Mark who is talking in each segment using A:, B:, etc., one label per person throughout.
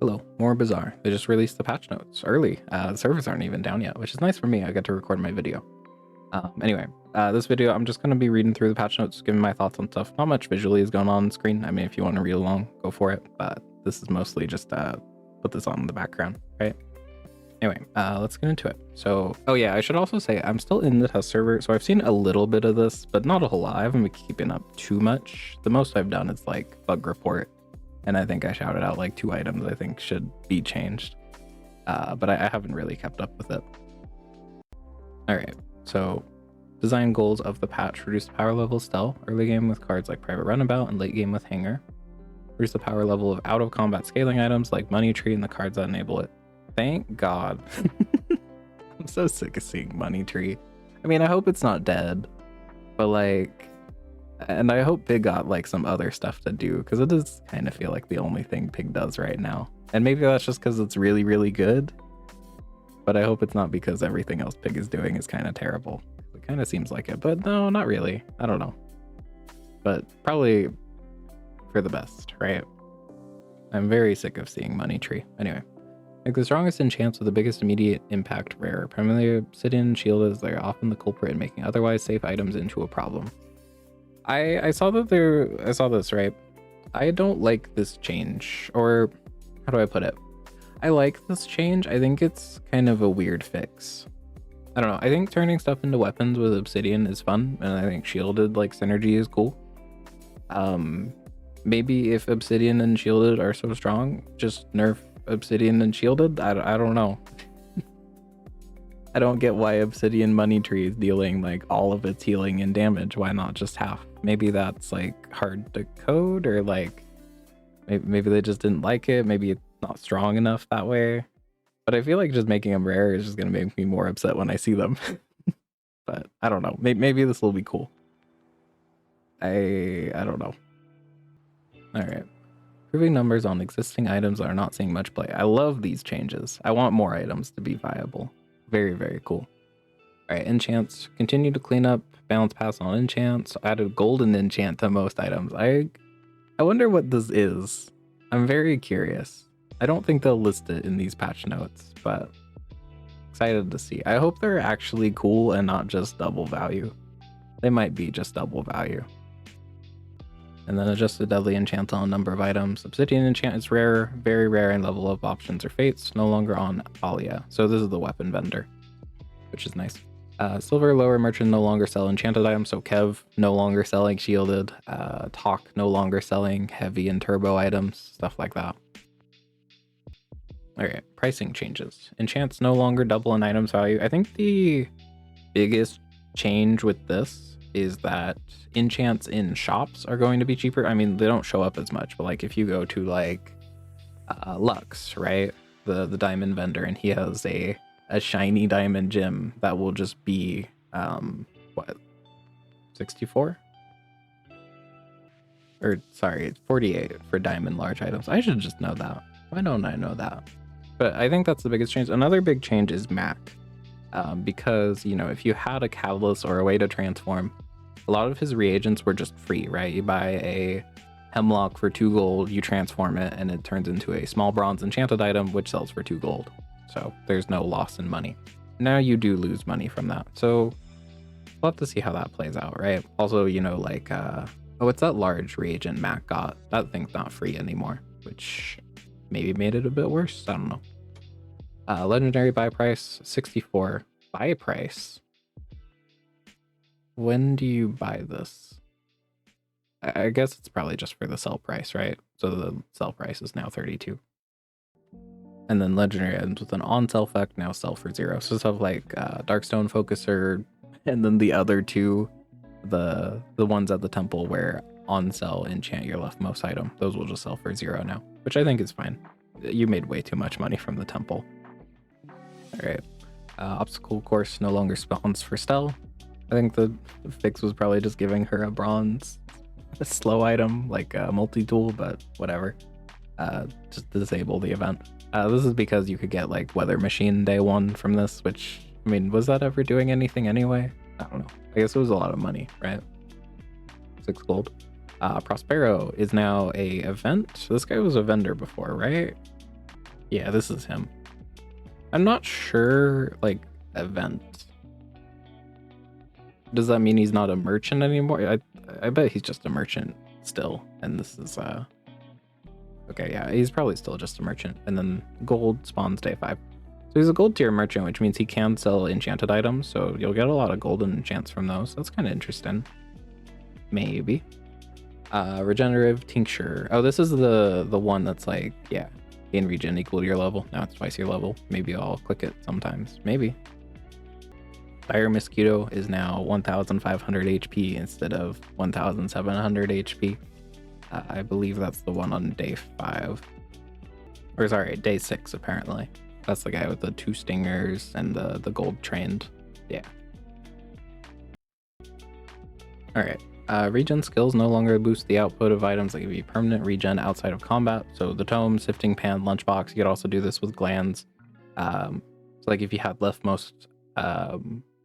A: Hello, more Bazaar. They just released the patch notes early. The servers aren't even down yet, which is nice for me. I get to record my video. Anyway, this video, I'm just going to be reading through the patch notes, giving my thoughts on stuff. Not much visually is going on screen. I mean, if you want to read along, go for it. But this is mostly just put this on in the background, right? Anyway, let's get into it. So, oh yeah, I should also say I'm still in the test server. So I've seen a little bit of this, but not a whole lot. I haven't been keeping up too much. The most I've done is like bug report. And I think I shouted out like 2 items I think should be changed. But I haven't really kept up with it. All right, so design goals of the patch: reduce the power level of Stelle early game with cards like Private Runabout and late game with Hanger. Reduce the power level of out of combat scaling items like Money Tree and the cards that enable it. Thank God. I'm so sick of seeing Money Tree. I mean, I hope it's not dead, but like, and I hope Pig got like some other stuff to do, because it does kind of feel like the only thing Pig does right now. And maybe that's just because it's really, really good. But I hope it's not because everything else Pig is doing is kind of terrible. It kind of seems like it, but no, not really. I don't know. But probably for the best, right? I'm very sick of seeing Money Tree. Anyway, like the strongest enchants with the biggest immediate impact rare. Primarily Obsidian Shield, as they're often the culprit in making otherwise safe items into a problem. I saw this, right? I don't like this change, or how do I put it? I like this change. I think it's kind of a weird fix. I don't know. I think turning stuff into weapons with Obsidian is fun, and I think shielded like synergy is cool. Maybe if Obsidian and shielded are so strong, just nerf Obsidian and shielded. I don't know. I don't get why Obsidian Money Tree is dealing like all of its healing and damage. Why not just half? Maybe that's like hard to code, or like maybe they just didn't like it. Maybe it's not strong enough that way. But I feel like just making them rare is just gonna make me more upset when I see them. But I don't know. Maybe this will be cool. I don't know. All right. Improving numbers on existing items that are not seeing much play. I love these changes. I want more items to be viable. Very, very cool. All right, enchants. Continue to clean up. Balance pass on enchants. Added golden enchant to most items. I wonder what this is. I'm very curious. I don't think they'll list it in these patch notes, but excited to see. I hope they're actually cool and not just double value. They might be just double value. And then adjust the deadly enchant on a number of items. Obsidian enchant is rare, very rare in level up options or fates, no longer on Alia. So this is the weapon vendor, which is nice. Silver lower merchant no longer sell enchanted items, so Kev no longer selling shielded. Talk no longer selling heavy and turbo items, stuff like that. Alright, pricing changes. Enchants no longer double an item's value. I think the biggest change with this is that enchants in shops are going to be cheaper. I mean, they don't show up as much, but like if you go to like Lux, right? The diamond vendor, and he has a shiny diamond gem that will just be what, 64? Or sorry, it's 48 for diamond large items. I should just know that. Why don't I know that? But I think that's the biggest change. Another big change is Mac. Because, you know, if you had a catalyst or a way to transform, a lot of his reagents were just free, right? You buy a hemlock for 2 gold, you transform it, and it turns into a small bronze enchanted item, which sells for 2 gold. So there's no loss in money. Now you do lose money from that. So we'll have to see how that plays out, right? Also, you know, like, oh, it's that large reagent Mac got. That thing's not free anymore, which maybe made it a bit worse. I don't know. Legendary buy price 64. Buy price. When do you buy this? I guess it's probably just for the sell price, right? So the sell price is now 32. And then legendary items with an on sell effect now sell for 0. So stuff like Darkstone Focuser, and then the other 2, the ones at the temple where on sell enchant your leftmost item, those will just sell for 0 now, which I think is fine. You made way too much money from the temple. All right, obstacle course no longer spawns for Stelle. I think the fix was probably just giving her a bronze, a slow item like a multi-tool, but whatever. Just disable the event. This is because you could get like Weather Machine day 1 from this, which, I mean, was that ever doing anything anyway? I don't know. I guess it was a lot of money, right? 6 gold. Prospero is now a event. This guy was a vendor before, right? Yeah, this is him. I'm not sure, like, event. Does that mean he's not a merchant anymore? I bet he's just a merchant still. And this is, okay, yeah, he's probably still just a merchant. And then gold spawns day 5. So he's a gold tier merchant, which means he can sell enchanted items. So you'll get a lot of golden enchants from those. That's kind of interesting. Maybe. Regenerative tincture. Oh, this is the one that's like, yeah, gain regen equal to your level. Now it's twice your level. Maybe I'll click it sometimes. Maybe. Fire Mosquito is now 1,500 HP instead of 1,700 HP. I believe that's the one on day 5. Or sorry, day 6 apparently. That's the guy with the 2 stingers and the gold trained. Yeah. Alright. Regen skills no longer boost the output of items that give you permanent regen outside of combat. So the tome, sifting pan, lunchbox, you could also do this with glands. So like if you had leftmost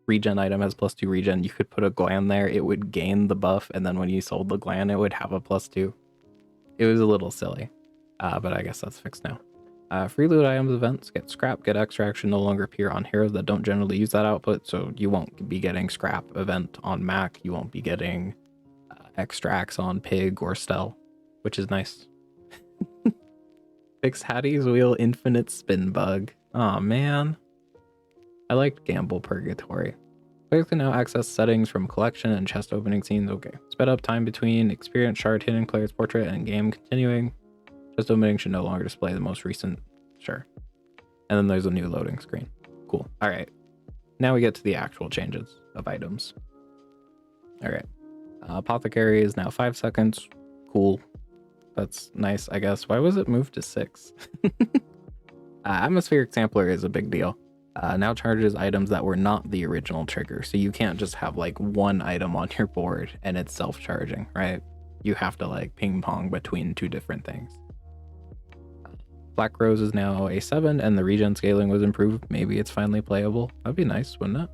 A: regen item has +2 regen, you could put a gland there, it would gain the buff, and then when you sold the gland, it would have a +2. It was a little silly, but I guess that's fixed now. Free loot items events get scrap, get extraction, no longer appear on heroes that don't generally use that output, so you won't be getting scrap event on Mac, you won't be getting extracts on Pig or Stelle, which is nice. Fix Hattie's Wheel infinite spin bug. Aw, man. I liked Gamble Purgatory. Players can now access settings from collection and chest opening scenes. Okay. Sped up time between experience shard hitting player's portrait and game continuing. Chest opening should no longer display the most recent. Sure. And then there's a new loading screen. Cool. All right. Now we get to the actual changes of items. All right. Apothecary is now 5 seconds. Cool. That's nice, I guess. Why was it moved to 6? Atmospheric Sampler is a big deal. Now charges items that were not the original trigger. So you can't just have like one item on your board and it's self-charging, right? You have to like ping pong between 2 different things. Black Rose is now a 7 and the regen scaling was improved. Maybe it's finally playable. That'd be nice, wouldn't it?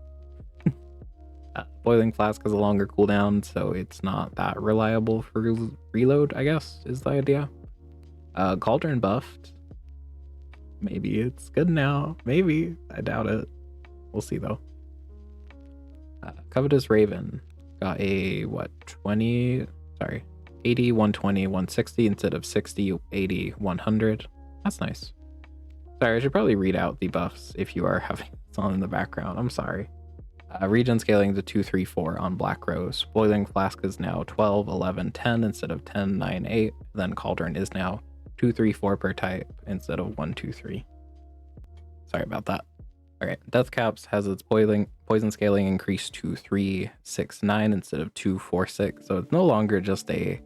A: Boiling Flask has a longer cooldown, so it's not that reliable for reload, I guess, is the idea. Cauldron buffed. Maybe it's good now. Maybe. I doubt it. We'll see, though. Covetous Raven got a, what, 20? Sorry. 80, 120, 160 instead of 60, 80, 100. That's nice. Sorry, I should probably read out the buffs if you are having this on in the background. I'm sorry. Regen scaling to 2, 3, 4 on Black Rose. Boiling Flask is now 12, 11, 10 instead of 10, 9, 8. Then Cauldron is now 2, 3, 4 per type instead of 1, 2, 3. Sorry about that. All right, Death Caps has its poison scaling increased to 3, 6, 9 instead of 2, 4, 6. So it's no longer just a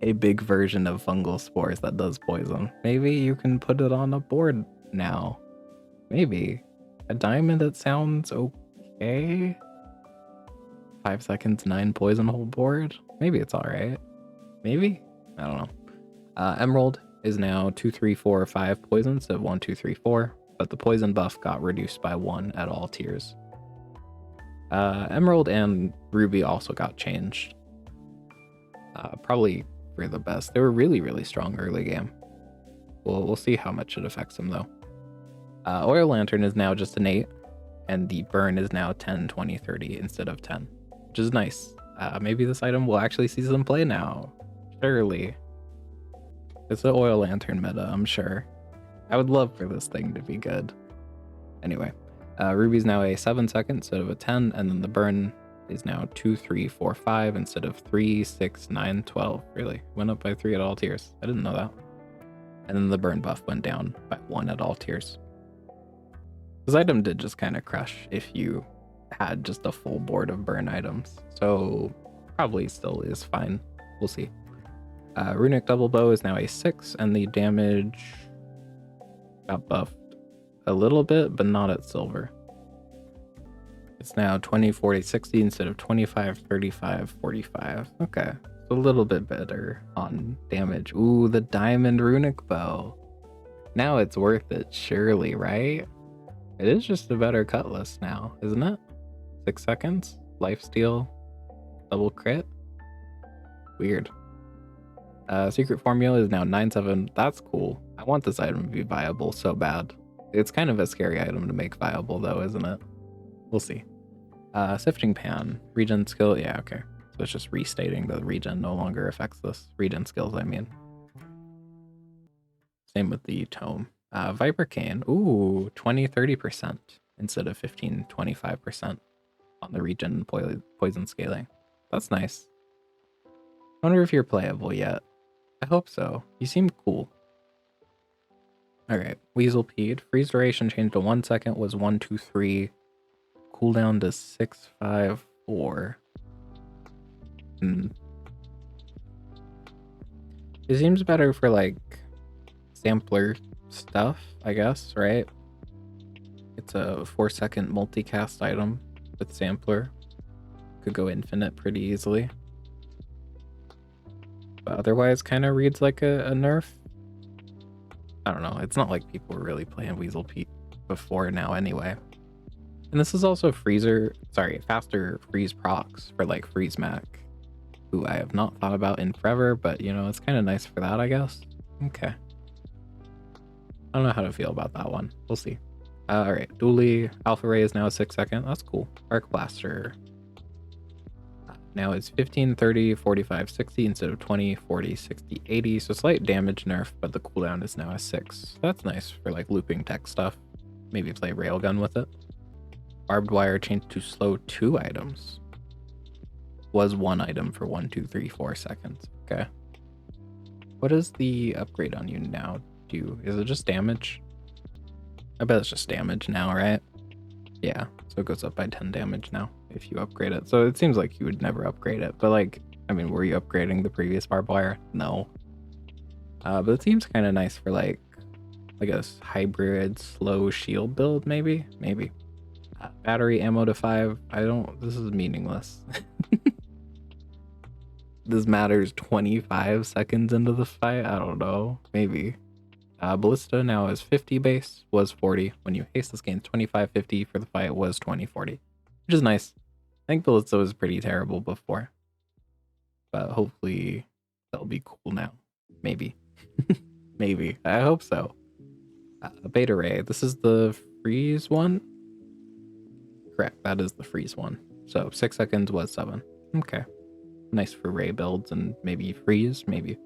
A: a big version of fungal spores that does poison. Maybe you can put it on a board now. Maybe. A diamond, that sounds okay. 5 seconds, 9 poison whole board. Maybe it's all right. Maybe? I don't know. Emerald is now 2, 3, 4, 5 poison instead of 1, 2, 3, 4. But the poison buff got reduced by 1 at all tiers. Emerald and Ruby also got changed. Probably for the best. They were really, really strong early game. We'll see how much it affects them though. Oil Lantern is now just an 8, and the burn is now 10, 20, 30 instead of 10, which is nice. Maybe this item will actually see some play now. Surely. It's an Oil Lantern meta, I'm sure. I would love for this thing to be good. Anyway, Ruby's now a 7 second instead of a 10, and then the burn is now 2, 3, 4, 5 instead of 3, 6, 9, 12. Really? Went up by 3 at all tiers. I didn't know that. And then the burn buff went down by 1 at all tiers. This item did just kind of crush if you had just a full board of burn items. So probably still is fine. We'll see. Runic Double Bow is now a 6 and the damage got buffed a little bit, but not at silver. It's now 20, 40, 60 instead of 25, 35, 45. Okay. It's a little bit better on damage. Ooh, the Diamond Runic Bow. Now it's worth it, surely, right? It is just a better cutlass now, isn't it? 6 seconds, lifesteal, double crit. Weird. Secret formula is now 9-7. That's cool. I want this item to be viable so bad. It's kind of a scary item to make viable though, isn't it? We'll see. Sifting pan, regen skill. Yeah, okay. So it's just restating that regen no longer affects this. Regen skills, I mean. Same with the tome. Viper cane. Ooh, 20-30% instead of 15-25% on the regen poison scaling. That's nice. I wonder if you're playable yet. I hope so. You seem cool. Alright, Weasel peed. Freeze duration changed to 1 second, was 1-2-3. Cooldown to 6-5-4. It seems better for like sampler stuff, I guess, right? It's a 4-second multicast item with sampler. Could go infinite pretty easily. But otherwise kind of reads like a nerf. I don't know. It's not like people were really playing Weasel Pete before now anyway. And this is also faster freeze procs for like Freeze Mac, who I have not thought about in forever, but you know, it's kind of nice for that, I guess. Okay. I don't know how to feel about that one. We'll see. Alright, Dooley. Alpha Ray is now a 6-second. That's cool. Arc Blaster. Now it's 15, 30, 45, 60 instead of 20, 40, 60, 80. So slight damage nerf, but the cooldown is now a 6. That's nice for like looping tech stuff. Maybe play Railgun with it. Barbed Wire changed to slow 2 items. Was 1 item for 1, 2, 3, 4 seconds. Okay. What does the upgrade on you now do? Is it just damage? I bet it's just damage now, right? Yeah, so it goes up by 10 damage now if you upgrade it. So it seems like you would never upgrade it, but like, I mean, were you upgrading the previous barbed wire? No. But it seems kind of nice for like a hybrid slow shield build, maybe? Maybe. Battery ammo to 5. This is meaningless. This matters 25 seconds into the fight? I don't know. Maybe. Ballista now is 50 base, was 40. When you haste this gains 25-50 for the fight, was 20-40. Which is nice. I think Ballista was pretty terrible before. But hopefully that'll be cool now. Maybe. Maybe. I hope so. Beta Ray. This is the freeze one? Correct. That is the freeze one. So 6 seconds was 7. Okay. Nice for Ray builds and maybe freeze, maybe.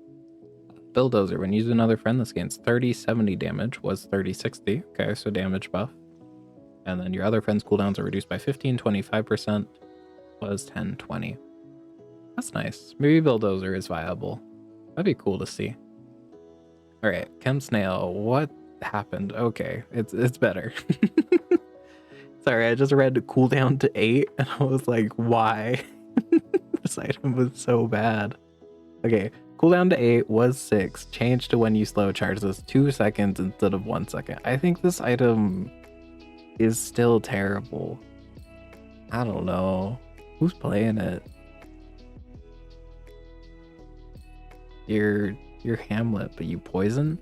A: Bulldozer, when using another friend, this gains 30-70 damage, was 30-60. Okay, so damage buff. And then your other friend's cooldowns are reduced by 15-25%, was 10-20. That's nice. Maybe Bulldozer is viable. That'd be cool to see. Alright, Chem Snail, what happened? Okay, it's better. Sorry, I just read cooldown to 8, and I was like, why? This item was so bad. Okay, cooldown to 8 was 6, changed to when you slow charge this 2 seconds instead of 1 second. I think this item is still terrible. I don't know. Who's playing it? You're Hamlet, but you poison?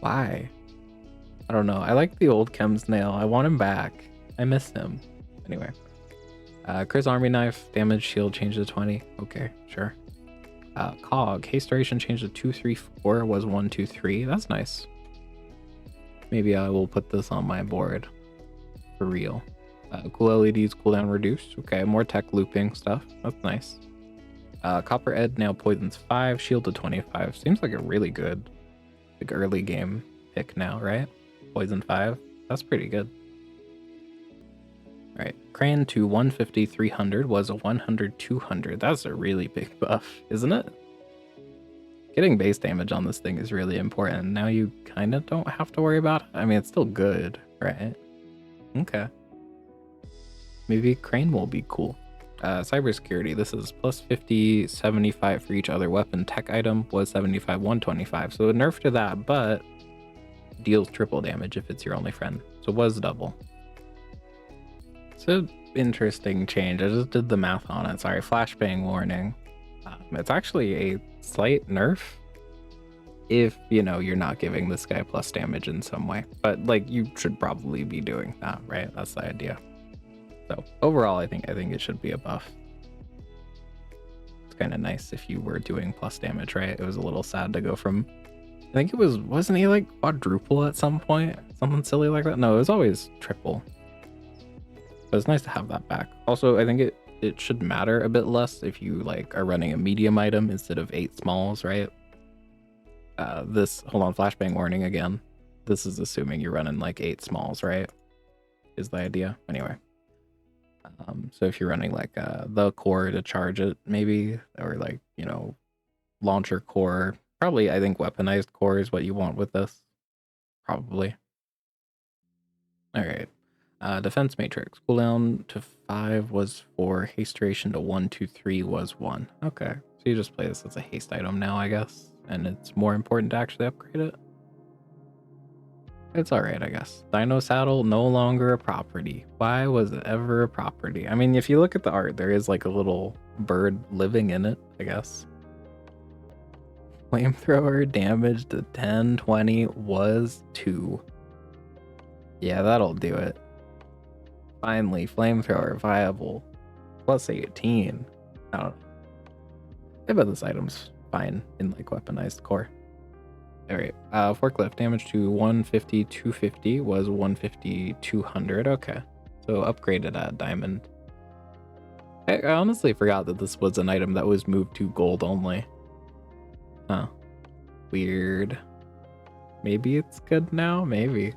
A: Why? I don't know. I like the old Chem Snail. I want him back. I miss him. Anyway. Chris Army Knife, damage shield changed to 20. Okay, sure. Cog, haste duration changed to 2-3-4, was 1-2-3. That's nice. Maybe I will put this on my board. For real. Cool LEDs, cooldown reduced. Okay, more tech looping stuff. That's nice. Copper Ed now poisons 5, shield to 25. Seems like a really good like early game pick now, right? Poison 5. That's pretty good. Alright, Crane to 150, 300 was a 100, 200. That's a really big buff, isn't it? Getting base damage on this thing is really important. Now you kind of don't have to worry about it. I mean, it's still good, right? Okay. Maybe Crane will be cool. Cybersecurity, this is plus 50, 75 for each other weapon. Tech item was 75, 125. So a nerf to that, but deals triple damage if it's your only friend. So it was double. It's an interesting change. I just did the math on it. Sorry, flashbang warning. It's actually a slight nerf if, you know, you're not giving this guy plus damage in some way. But, like, you should probably be doing that, right? That's the idea. So, overall, I think it should be a buff. It's kind of nice if you were doing plus damage, right? It was a little sad to go from, I think it was, wasn't he like quadruple at some point? Something silly like that? No, it was always triple. But it's nice to have that back. Also, I think it should matter a bit less if you like are running a medium item instead of 8 smalls, right? Hold on, flashbang warning again. This is assuming you're running like 8 smalls, right? Is the idea. Anyway. So if you're running like the core to charge it, maybe, or like, you know, launcher core, probably I think weaponized core is what you want with this. Probably. Alright. Defense matrix. Cooldown to 5 was 4. Haste duration to 1, 2, 3 was 1. Okay. So you just play this as a haste item now, I guess. And it's more important to actually upgrade it. It's alright, I guess. Dino Saddle, no longer a property. Why was it ever a property? I mean, if you look at the art, there is like a little bird living in it, I guess. Flamethrower damage to 10, 20 was 2. Yeah, that'll do it. Finally, flamethrower viable. Plus 18. I don't know. I bet this item's fine in like weaponized core. Alright, forklift damage to 150, 250 was 150, 200. Okay, so upgraded at diamond. I honestly forgot that this was an item that was moved to gold only. Huh. Weird. Maybe it's good now? Maybe.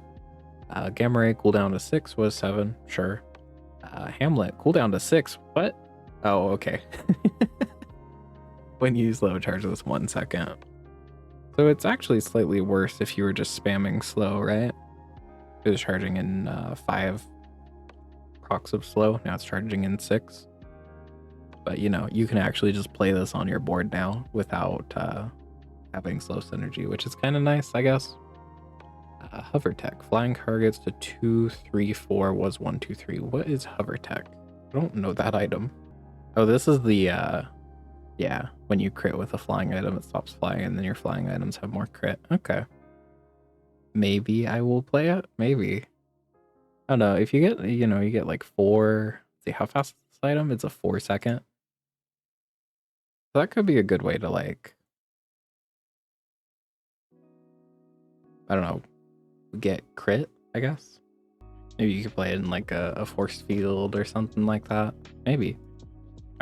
A: Gamma ray cooldown to 6 was 7. Sure. Hamlet cooldown to 6. What? Oh, okay. When you slow charge this 1 second. So it's actually slightly worse if you were just spamming slow, right? It was charging in 5 procs of slow. Now it's charging in 6. But you know, you can actually just play this on your board now without having slow synergy, which is kind of nice, I guess. Hover tech. Flying targets to 2, 3, 4 was 1, 2, 3. What is hover tech? I don't know that item. Oh, this is the yeah, when you crit with a flying item, it stops flying, and then your flying items have more crit. Okay. Maybe I will play it. Maybe. I don't know. If you get, you know, you get like 4. See how fast is this item? It's a 4-second. So that could be a good way to like, I don't know, get crit, I guess. Maybe you could play it in like a force field or something like that. Maybe.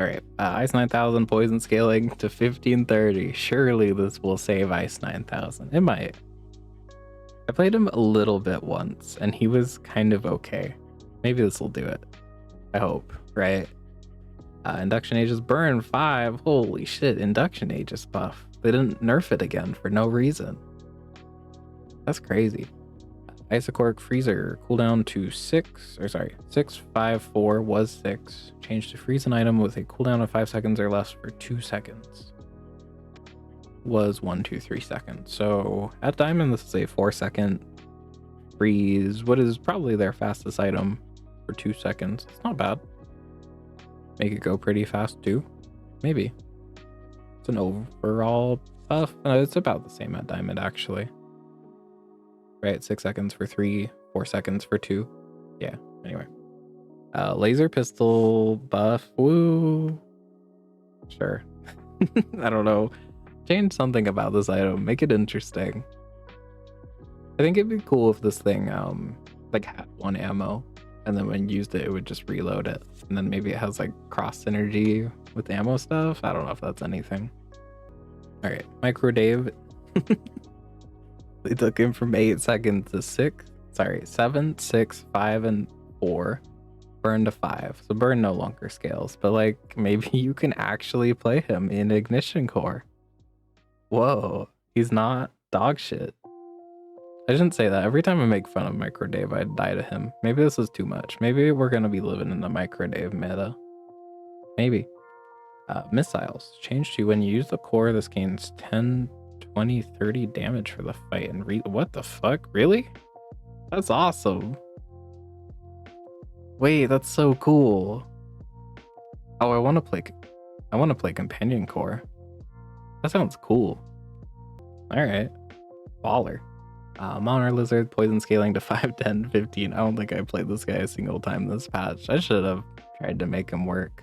A: Alright, Ice 9000 poison scaling to 1530. Surely this will save Ice 9000. It might. I played him a little bit once, and he was kind of okay. Maybe this will do it. I hope, right? Induction Aegis burn 5. Holy shit, Induction Aegis buff. They didn't nerf it again for no reason. That's crazy. Isocork Freezer cooldown to 6, or sorry, 6, 5, 4 was 6. Change to freeze an item with a cooldown of 5 seconds or less for 2 seconds. Was 1, 2, 3 seconds. So at diamond, this is a 4-second freeze. What is probably their fastest item for 2 seconds. It's not bad. Make it go pretty fast too. Maybe. It's an overall buff. It's about the same at diamond actually. Right, 6 seconds for 3, 4 seconds for 2. Yeah, anyway. Laser pistol buff. Woo. Sure. I don't know. Change something about this item. Make it interesting. I think it'd be cool if this thing like had 1 ammo, and then when you used it, it would just reload it. And then maybe it has like cross synergy with ammo stuff. I don't know if that's anything. All right, Micro Dave. They took him from 8 seconds to 7, 6, 5, and 4. Burn to 5. So burn no longer scales, but like maybe you can actually play him in Ignition Core. Whoa, he's not dog shit. I shouldn't say that. Every time I make fun of Micro Dave, I die to him. Maybe this is too much. Maybe we're gonna be living in the Micro Dave meta. Maybe. Missiles. Change to when you use the core, this gains 10, 20, 30 damage for the fight and what the fuck? Really? That's awesome. Wait, that's so cool. Oh, I want to play companion core. That sounds cool. All right. Baller. Monitor Lizard, poison scaling to 5, 10, 15. I don't think I played this guy a single time this patch. I should have tried to make him work.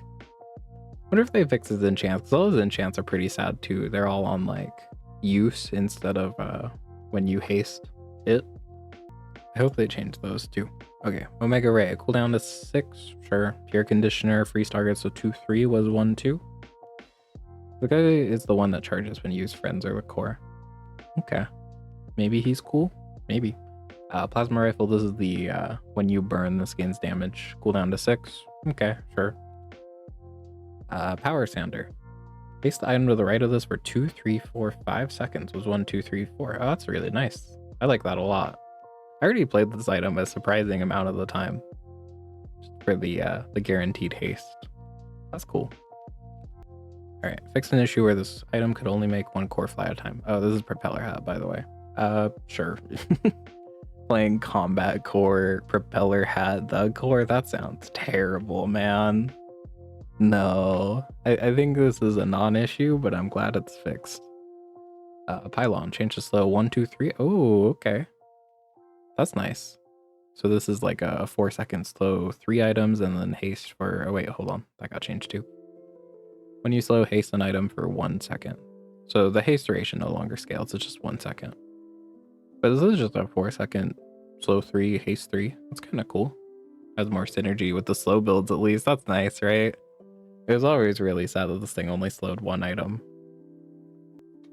A: Wonder if they fix his enchants, because all his enchants are pretty sad too. They're all on like use instead of when you haste it. I hope they change those too. Okay, Omega Ray, cooldown to 6, sure. Pure Conditioner, freeze target, so 2-3 was 1-2. The guy is the one that charges when you use friends or with core. Okay, maybe he's cool, maybe. Plasma Rifle, this is the when you burn, this gains damage, cooldown to 6. Okay, sure. Power Sander. Place the item to the right of this for 2, 3, 4, 5 seconds was 1, 2, 3, 4. Oh, that's really nice. I like that a lot. I already played this item a surprising amount of the time. Just for the guaranteed haste. That's cool. Alright, fix an issue where this item could only make 1 core fly at a time. Oh, this is Propeller Hat, by the way. Sure. Playing Combat Core, Propeller Hat, the core, that sounds terrible, man. No. I think this is a non-issue, but I'm glad it's fixed. Pylon, change to slow 1, 2, 3. Oh, okay. That's nice. So this is like a 4-second slow 3 items and then haste for, oh wait, hold on, that got changed too. When you slow haste an item for 1 second. So the haste duration no longer scales, it's just 1 second. But this is just a 4-second slow 3, haste 3. That's kind of cool. Has more synergy with the slow builds at least. That's nice, right? It was always really sad that this thing only slowed 1 item.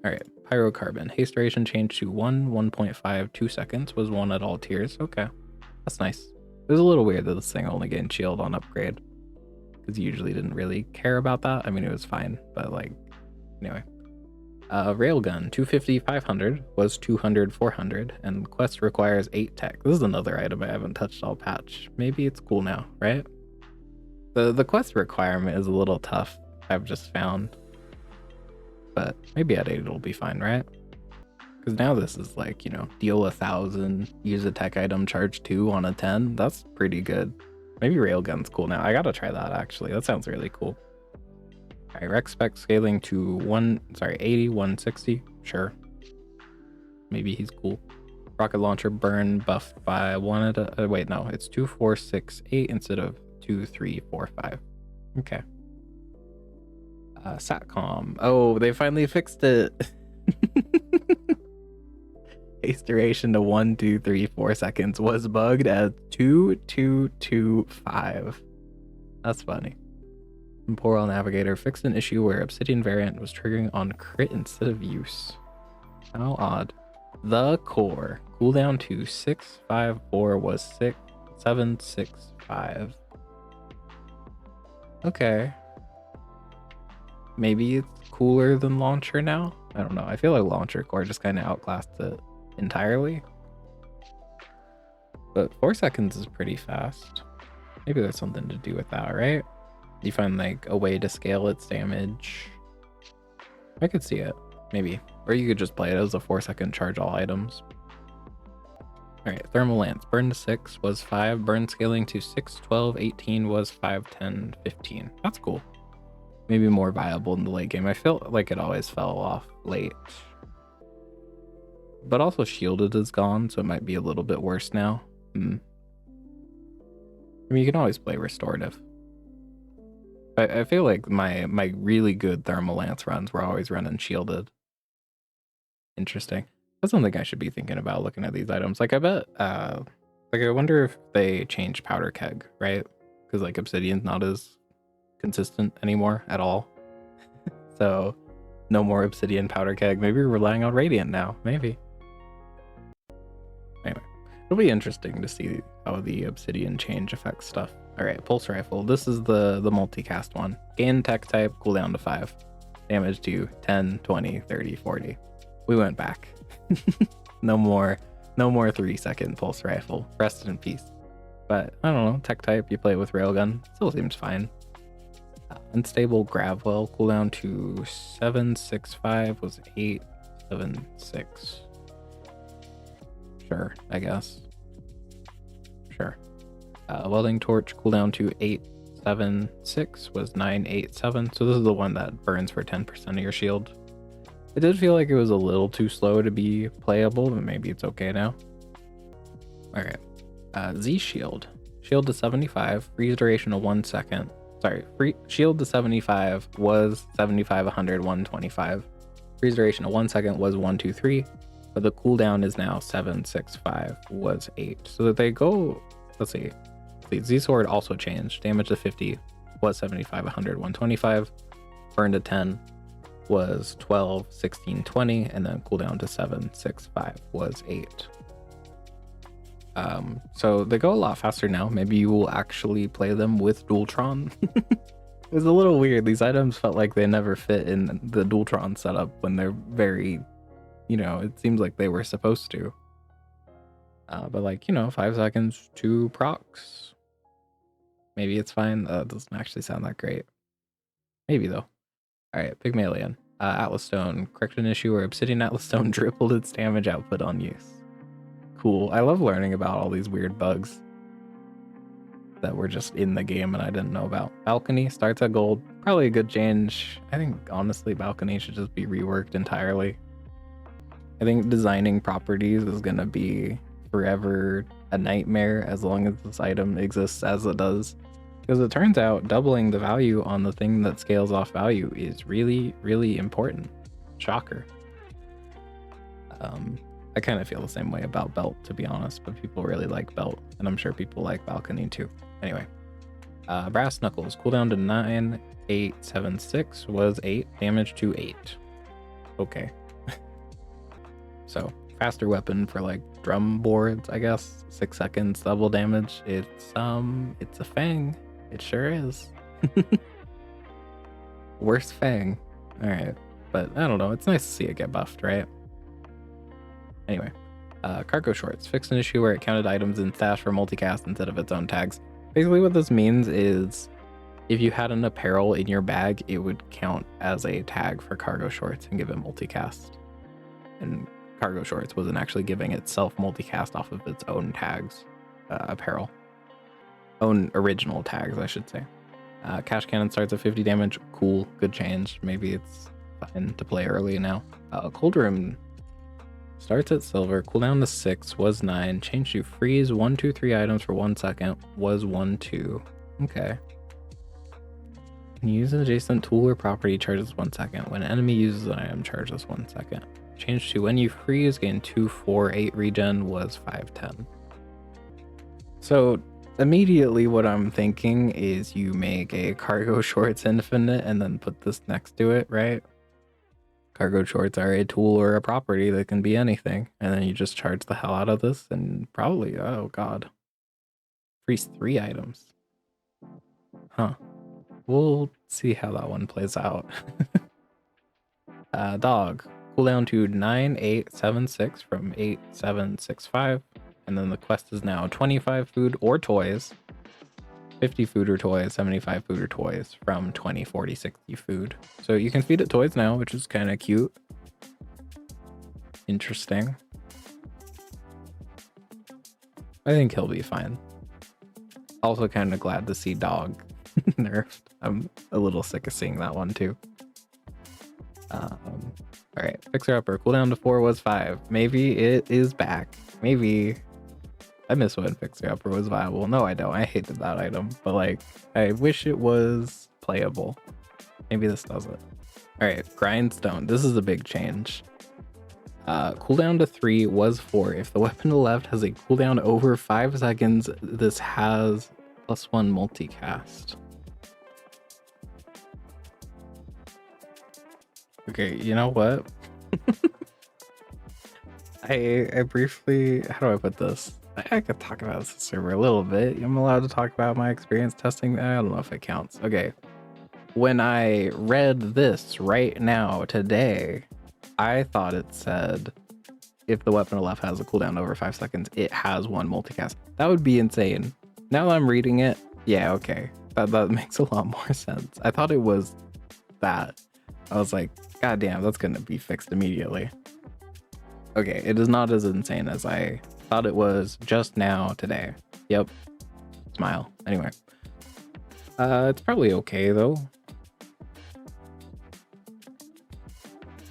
A: Alright, Pyrocarbon. Haste duration changed to 1.5, 2 seconds was 1 at all tiers. Okay, that's nice. It was a little weird that this thing only gained shield on upgrade, because you usually didn't really care about that. I mean, it was fine, but like, anyway. Railgun, 250, 500 was 200, 400, and quest requires 8 tech. This is another item I haven't touched all patch. Maybe it's cool now, right? The quest requirement is a little tough, I've just found. But maybe at 8 it'll be fine, right? Because now this is like, you know, deal 1,000, use a tech item, charge 2 on a 10. That's pretty good. Maybe Railgun's cool now. I gotta try that actually. That sounds really cool. Alright, Rec Spec scaling to 80, 160. Sure. Maybe he's cool. Rocket launcher burn buffed by 1 at a, wait, no, it's 2, 4, 6, 8 instead of 2, 3, 4, 5. Okay. Satcom. Oh, they finally fixed it. Haste duration to 1, 2, 3, 4 seconds was bugged as 2, 2, 2, 5. That's funny. Temporal Navigator fixed an issue where Obsidian variant was triggering on crit instead of use. How odd. The core. Cooldown to 6, 5, 4 was 6, 7, 6, 5. Okay. Maybe it's cooler than Launcher now? I don't know. I feel like Launcher Core just kind of outclassed it entirely. But 4 seconds is pretty fast. Maybe there's something to do with that, right? You find like a way to scale its damage. I could see it, maybe. Or you could just play it as a 4-second charge all items. Alright, Thermal Lance. Burn to 6 was 5. Burn scaling to 6, 12, 18 was 5, 10, 15. That's cool. Maybe more viable in the late game. I feel like it always fell off late. But also shielded is gone, so it might be a little bit worse now. I mean, you can always play restorative. I feel like my really good Thermal Lance runs were always running shielded. Interesting. That's something I should be thinking about looking at these items. Like I bet, like I wonder if they changed Powder Keg, right? Because like Obsidian's not as consistent anymore at all. So no more Obsidian Powder Keg. Maybe we're relying on Radiant now. Maybe. Anyway, it'll be interesting to see how the Obsidian change affects stuff. All right, Pulse Rifle. This is the multicast one. Gain tech type, cooldown to 5. Damage to 10, 20, 30, 40. We went back. No more 3-second Pulse Rifle. Rest in peace. But I don't know, tech type, you play it with Railgun. Still seems fine. Unstable Gravwell, cooldown to 7, 6, 5 was 8, 7, 6. Sure, I guess. Sure. Welding Torch, cooldown to 8, 7, 6 was 9, 8, 7. So this is the one that burns for 10% of your shield. It did feel like it was a little too slow to be playable, but maybe it's okay now. Alright. Z Shield. Shield to 75, freeze duration of 1 second. sorry, free shield to 75 was 75, 100, 125. Freeze duration of 1 second was 1, 2, 3, but the cooldown is now 7, 6, 5 was 8. So that they go, let's see, the Z sword also changed. Damage to 50 was 75, 100, 125. Burn to 10 was 12, 16, 20, and then cooldown to 7, 6, 5 was 8. So they go a lot faster now. Maybe you will actually play them with Dualtron. It was a little weird. These items felt like they never fit in the Dualtron setup when they're very, you know, it seems like they were supposed to. But like, you know, 5 seconds, 2 procs. Maybe it's fine. That doesn't actually sound that great. Maybe though. All right, Pygmalien. Atlas Stone. Correct an issue where Obsidian Atlas Stone tripled its damage output on use. Cool. I love learning about all these weird bugs that were just in the game and I didn't know about. Balcony starts at gold. Probably a good change. I think honestly Balcony should just be reworked entirely. I think designing properties is going to be forever a nightmare as long as this item exists as it does. Because it turns out doubling the value on the thing that scales off value is really, really important. Shocker. I kind of feel the same way about Belt, to be honest, but people really like Belt, and I'm sure people like Balcony too. Anyway, Brass Knuckles, cooldown to 9, 8, 7, 6 was 8, damage to 8. Okay. So, faster weapon for like drum boards, I guess. 6 seconds, double damage. It's a Fang. It sure is. Worst Fang. Alright, but I don't know, it's nice to see it get buffed, right? Anyway, cargo shorts. Fixed an issue where it counted items in stash for multicast instead of its own tags. Basically what this means is if you had an apparel in your bag, it would count as a tag for cargo shorts and give it multicast. And cargo shorts wasn't actually giving itself multicast off of its own tags, apparel. Own original tags, I should say. Cash cannon starts at 50 damage. Cool, good change. Maybe it's fine to play early now. Cold room starts at silver, cooldown to 6 was 9, change to freeze 1, 2, 3 items for 1 second was 1, 2. Okay. Can use an adjacent tool or property, charges 1 second. When an enemy uses an item, charges 1 second. Change to when you freeze, gain 2, 4, 8 regen was 5, 10. So immediately what I'm thinking is you make a cargo shorts infinite and then put this next to it, right? Cargo shorts are a tool or a property that can be anything, and then you just charge the hell out of this and probably, oh god, freeze 3 items. Huh. We'll see how that one plays out. Dog. Cooldown to 9, 8, 7, 6 from 8, 7, 6, 5. And then the quest is now 25 food or toys, 50 food or toys, 75 food or toys from 20, 40, 60 food. So you can feed it toys now, which is kind of cute. Interesting. I think he'll be fine. Also kind of glad to see dog nerfed. I'm a little sick of seeing that one too. All right, fixer upper. Cooldown to 4 was 5. Maybe it is back. Maybe. I miss when fixer upper was viable. No, I don't. I hated that item, but like, I wish it was playable. Maybe this does it. All right, grindstone. This is a big change. Cooldown to 3 was 4. If the weapon to the left has a cooldown over 5 seconds, this has +1 multicast. Okay, you know what? I briefly, how do I put this? I could talk about this server a little bit. I'm allowed to talk about my experience testing. I don't know if it counts. Okay. When I read this right now, today, I thought it said if the weapon left has a cooldown over 5 seconds, it has 1 multicast. That would be insane. Now that I'm reading it, yeah, okay. That makes a lot more sense. I thought it was that. I was like, God damn, that's gonna be fixed immediately. Okay, it is not as insane as I thought it was just now today. Yep. Smile. Anyway. It's probably okay though.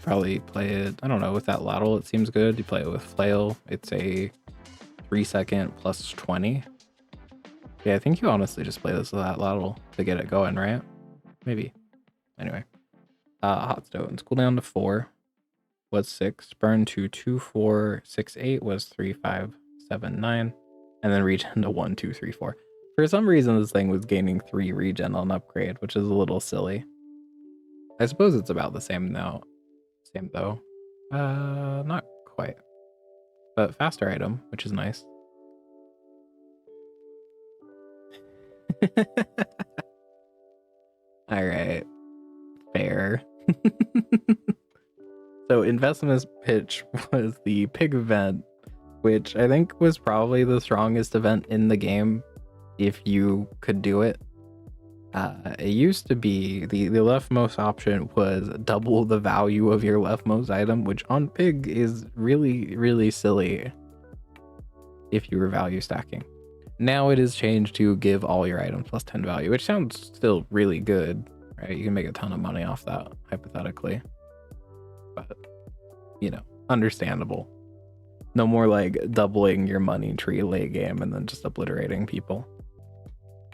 A: Probably play it, I don't know, with that lateral it seems good. You play it with flail. It's a 3 second plus 20. Yeah, I think you honestly just play this at that level to get it going, right? Maybe. Anyway. Hot stones. Cooldown to 4 was 6. Burn to 2, 4, 6, 8 was 3, 5, 7, 9. And then regen to 1, 2, 3, 4. For some reason, this thing was gaining 3 regen on upgrade, which is a little silly. I suppose it's about the same now. Same though. Not quite. But faster item, which is nice. All right. Fair. So investment pitch was the pig event, which I think was probably the strongest event in the game if you could do it. It used to be the leftmost option was double the value of your leftmost item, which on pig is really silly if you were value stacking. Now it is changed to give all your items plus 10 value, which sounds still really good, right? You can make a ton of money off that, hypothetically. But, you know, understandable. No more like doubling your money tree late game and then just obliterating people.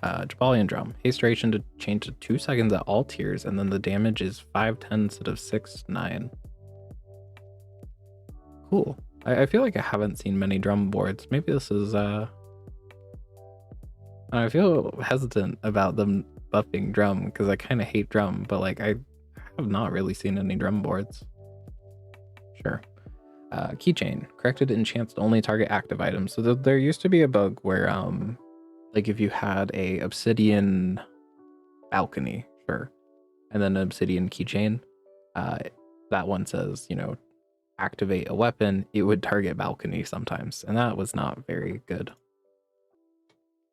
A: Pygmalien drum. Haste duration to change to 2 seconds at all tiers, and then the damage is 5-10 instead of 6-9. Cool. I feel like I haven't seen many drum boards. Maybe this is I feel hesitant about them buffing drum because I kind of hate drum, but like I have not really seen any drum boards. Sure. Keychain. Corrected enchants to only target active items. So there used to be a bug where like if you had a obsidian balcony, sure, and then an obsidian keychain, that one says, you know, activate a weapon, it would target balcony sometimes, and that was not very good.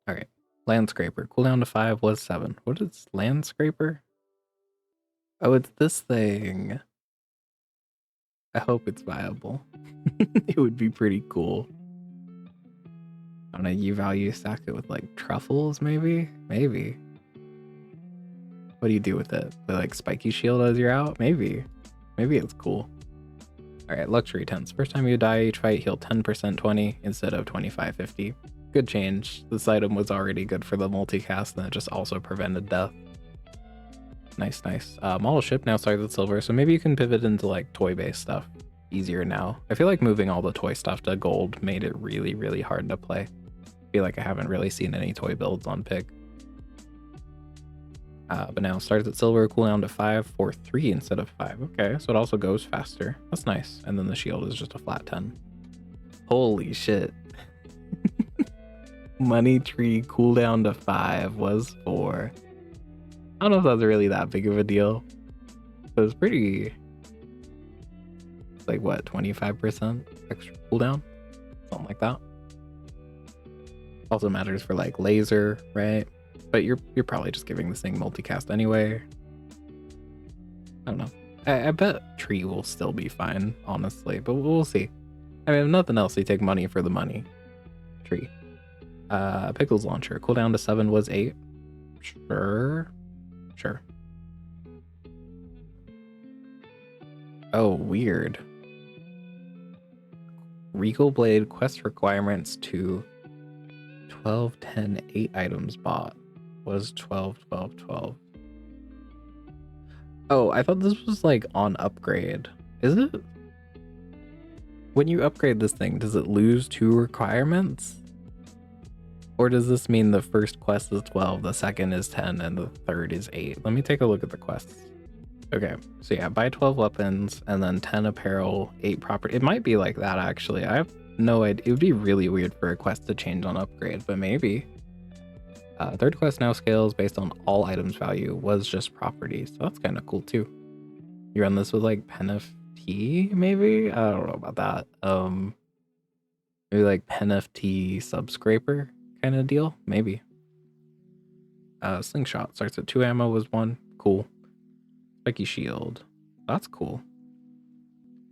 A: All right, land scraper. Cooldown to 5 was 7. What is land scraper? Oh, it's this thing. I hope it's viable. It would be pretty cool. I don't know, you value stack it with like truffles, maybe? Maybe. What do you do with it? The like spiky shield as you're out? Maybe. Maybe it's cool. Alright, luxury tents. First time you die each fight, heal 10% 20 instead of 25-50. Good change. This item was already good for the multicast, and it just also prevented death. Nice, nice. Model ship now starts at silver, so maybe you can pivot into like toy-based stuff easier now. I feel like moving all the toy stuff to gold made it really hard to play. I feel like I haven't really seen any toy builds on pig. But now starts at silver, cooldown to 5 for 3 instead of 5. Okay, so it also goes faster. That's nice. And then the shield is just a flat 10. Holy shit. Money tree cooldown to 5 was 4. I don't know if that's really that big of a deal. But it's pretty... like what, 25% extra cooldown? Something like that. Also matters for like laser, right? But you're probably just giving this thing multicast anyway. I don't know. I bet tree will still be fine, honestly, but we'll see. I mean, if nothing else, you take money for the money. Tree. Pickles launcher. Cooldown to 7 was 8. Sure. Oh, weird. Regal Blade quest requirements to 12, 10, 8 items bought was 12, 12, 12. Oh, I thought this was like on upgrade. Is it? When you upgrade this thing, does it lose 2 requirements? Or does this mean the first quest is 12, the second is 10, and the third is 8? Let me take a look at the quests. Okay, so yeah, buy 12 weapons, and then 10 apparel, 8 property. It might be like that, actually. I have no idea. It would be really weird for a quest to change on upgrade, but maybe. Third quest now scales based on all items value, was just properties. So that's kind of cool too. You run this with like pen of tea, maybe? I don't know about that. Maybe like pen of tea subscraper kind of deal, maybe. Slingshot starts at 2 ammo, was 1. Cool. Spiky shield. That's cool.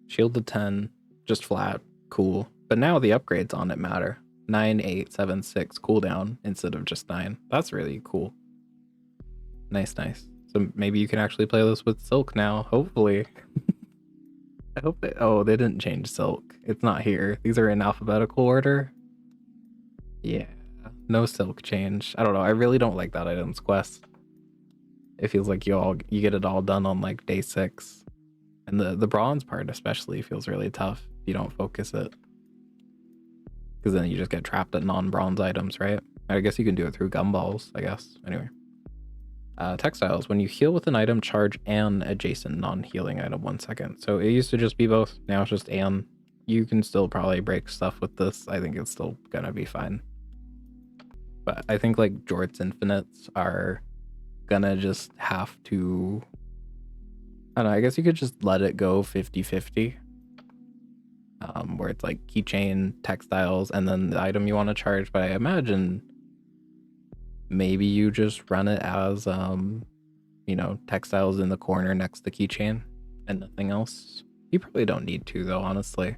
A: Shield to 10, just flat. Cool. But now the upgrades on it matter. 9, 8, 7, 6 cooldown instead of just 9. That's really cool. Nice. So maybe you can actually play this with silk now, hopefully. I hope they... oh, they didn't change silk. It's not here. These are in alphabetical order. Yeah. No silk change. I don't know. I really don't like that item's quest. It feels like you get it all done on like day 6. And the bronze part especially feels really tough if you don't focus it. Because then you just get trapped at non-bronze items, right? I guess you can do it through gumballs, I guess. Anyway. Textiles. When you heal with an item, charge an adjacent non-healing item 1 second. So it used to just be both. Now it's just an. You can still probably break stuff with this. I think it's still gonna be fine. But I think like Jort's infinites are gonna just have to... I don't know, I guess you could just let it go 50-50. Where it's like keychain, textiles, and then the item you want to charge. But I imagine maybe you just run it as you know, textiles in the corner next to keychain and nothing else. You probably don't need to though, honestly.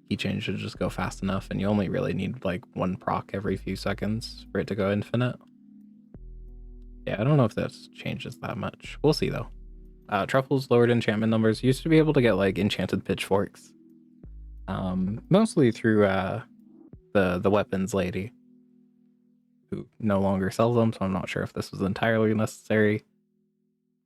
A: Keychain should just go fast enough, and you only really need like 1 proc every few seconds for it to go infinite. Yeah, I don't know if this changes that much. We'll see though. Truffles lowered enchantment numbers. Used to be able to get like enchanted pitchforks. Mostly through the weapons lady, who no longer sells them, so I'm not sure if this was entirely necessary.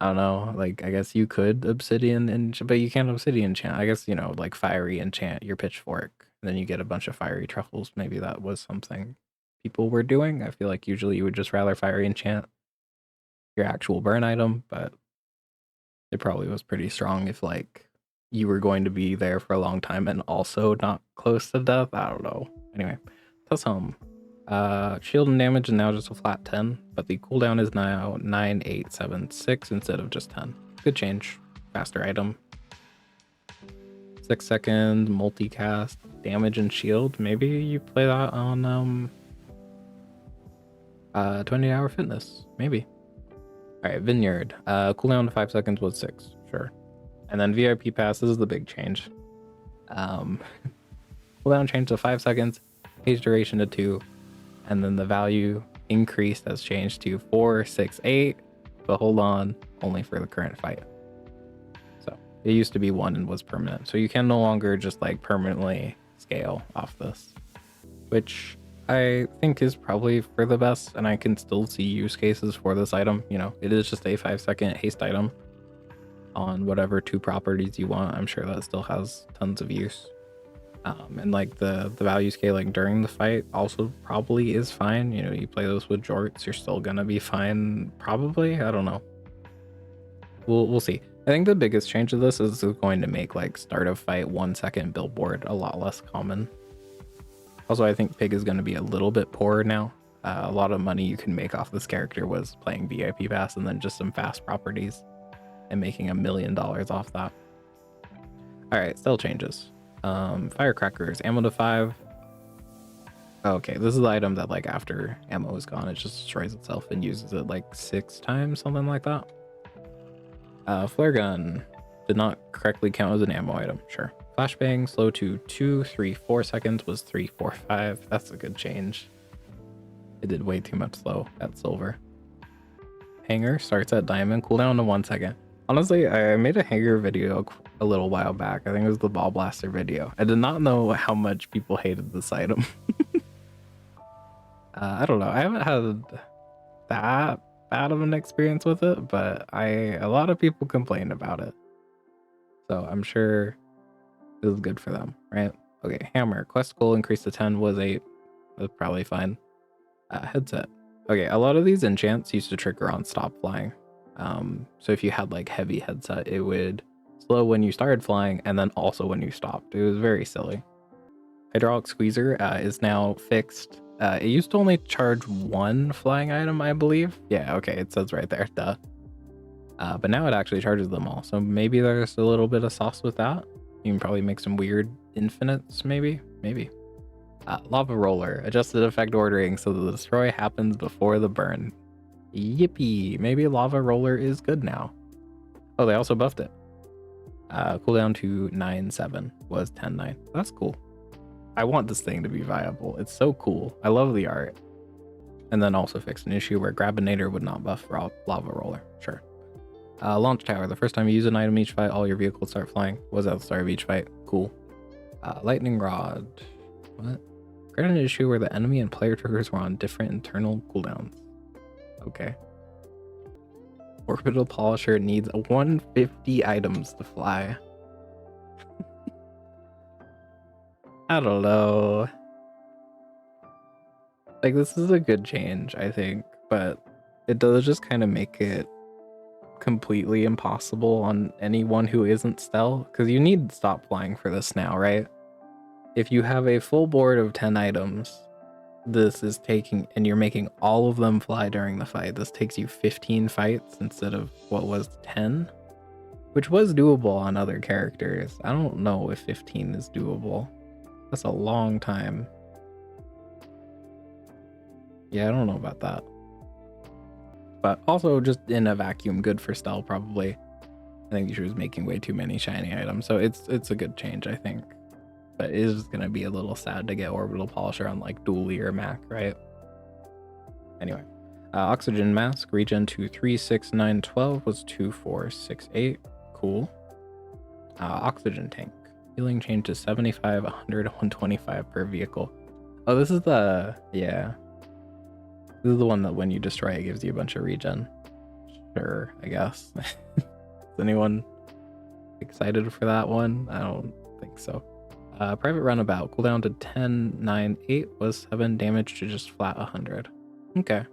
A: I don't know, like I guess you could obsidian but you can't obsidian enchant. I guess, you know, like fiery enchant your pitchfork, and then you get a bunch of fiery truffles. Maybe that was something people were doing. I feel like usually you would just rather fiery enchant your actual burn item, but it probably was pretty strong if like you were going to be there for a long time and also not close to death. I don't know. Anyway, that's home. Shield and damage is now just a flat 10, but the cooldown is now 9, 8, 7, 6 instead of just 10. Good change. Faster item. 6-second multicast damage and shield. Maybe you play that on 20-hour fitness. Maybe. Alright, Vineyard. Cooldown to 5 seconds was 6. Sure. And then VIP pass, this is the big change. Cooldown changed to 5 seconds, page duration to 2, and then the value increased has changed to 4, 6, 8, but hold on, only for the current fight. So it used to be 1 and was permanent. So you can no longer just like permanently scale off this, which I think is probably for the best, and I can still see use cases for this item. You know, it is just a 5-second haste item on whatever 2 properties you want. I'm sure that still has tons of use. And like the value scaling during the fight also probably is fine. You know, you play those with jorts, you're still gonna be fine, probably. I don't know. We'll see. I think the biggest change of this is going to make like start of fight 1 second billboard a lot less common. Also, I think Pig is going to be a little bit poorer now. A lot of money you can make off this character was playing VIP Pass and then just some fast properties and making $1 million off that. All right, still changes. Firecrackers, ammo to 5. Okay, this is the item that like after ammo is gone, it just destroys itself and uses it like 6 times, something like that. Flare gun did not correctly count as an ammo item. Sure. Flashbang, slow to 2, 3, 4 seconds was 3, 4, 5. That's a good change. It did way too much slow at silver. Hanger starts at diamond, cooldown to 1 second. Honestly, I made a hanger video a little while back. I think it was the ball blaster video. I did not know how much people hated this item. I don't know. I haven't had that bad of an experience with it, but a lot of people complain about it. So I'm sure it was good for them, right? Okay, hammer. Quest goal increased to 10 was 8. That's probably fine. Headset. Okay, a lot of these enchants used to trigger on stop flying. So if you had like heavy headset, it would slow when you started flying and then also when you stopped. It was very silly. Hydraulic squeezer is now fixed. It used to only charge 1 flying item, I believe. Yeah, okay, it says right there, duh. But now it actually charges them all. So maybe there's a little bit of sauce with that. You can probably make some weird infinites, maybe. Lava roller, adjusted effect ordering so the destroy happens before the burn. Yippee, maybe lava roller is good now. Oh, they also buffed it. Cooldown to 9-7 was 10-9. That's cool. I want this thing to be viable. It's so cool. I love the art. And then also fixed an issue where Grabinator would not buff lava roller. Sure. Launch tower. The first time you use an item each fight, all your vehicles start flying. Was at the start of each fight. Cool. Lightning rod. What? Got an issue where the enemy and player triggers were on different internal cooldowns. Okay. Orbital Polisher needs 150 items to fly. I don't know. Like, this is a good change, I think, but it does just kind of make it completely impossible on anyone who isn't Stelle, because you need to stop flying for this now, right? If you have a full board of 10 items, this is taking, and you're making all of them fly during the fight. This takes you 15 fights instead of what was 10, which was doable on other characters. I don't know if 15 is doable. That's a long time. Yeah, I don't know about that. But also just in a vacuum, good for Stelle probably. I think she was making way too many shiny items, so it's a good change, I think. But it is gonna be a little sad to get Orbital Polisher on like Dooley or Mac, right? Anyway, Oxygen Mask, regen to 3, 6, 9, 12 was 2, 4, 6, 8. Cool. Oxygen Tank, healing change to 75, 100, 125 per vehicle. Oh, this is the, yeah. This is the one that when you destroy it gives you a bunch of regen. Sure, I guess. Is anyone excited for that one? I don't think so. Private Runabout, cooldown to 10, 9, 8 was 7, damage to just flat 100. Okay.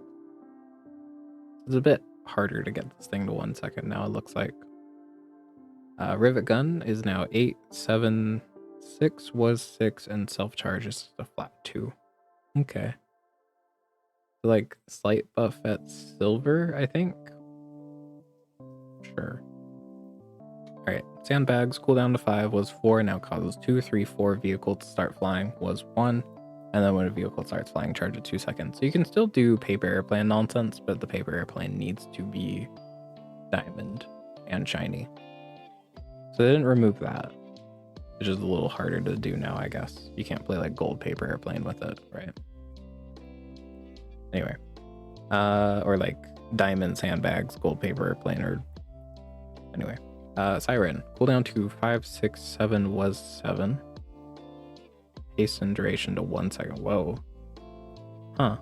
A: It's a bit harder to get this thing to 1 second now, it looks like. Rivet Gun is now 8, 7, 6 was 6, and self-charge is a flat 2. Okay. Like slight buff at silver, I think. Sure. Alright, Sandbags, cooldown to 5 was 4, now causes 2, 3, 4 vehicle to start flying was 1, and then when a vehicle starts flying, charge at 2 seconds. So you can still do paper airplane nonsense, but the paper airplane needs to be diamond and shiny. So they didn't remove that, which is a little harder to do now, I guess. You can't play like gold paper airplane with it, right? Anyway, or like diamond sandbags, gold paper airplane, or anyway. Siren, cooldown to 5, 6, 7 was 7. Hasten duration to 1 second. Whoa. Huh.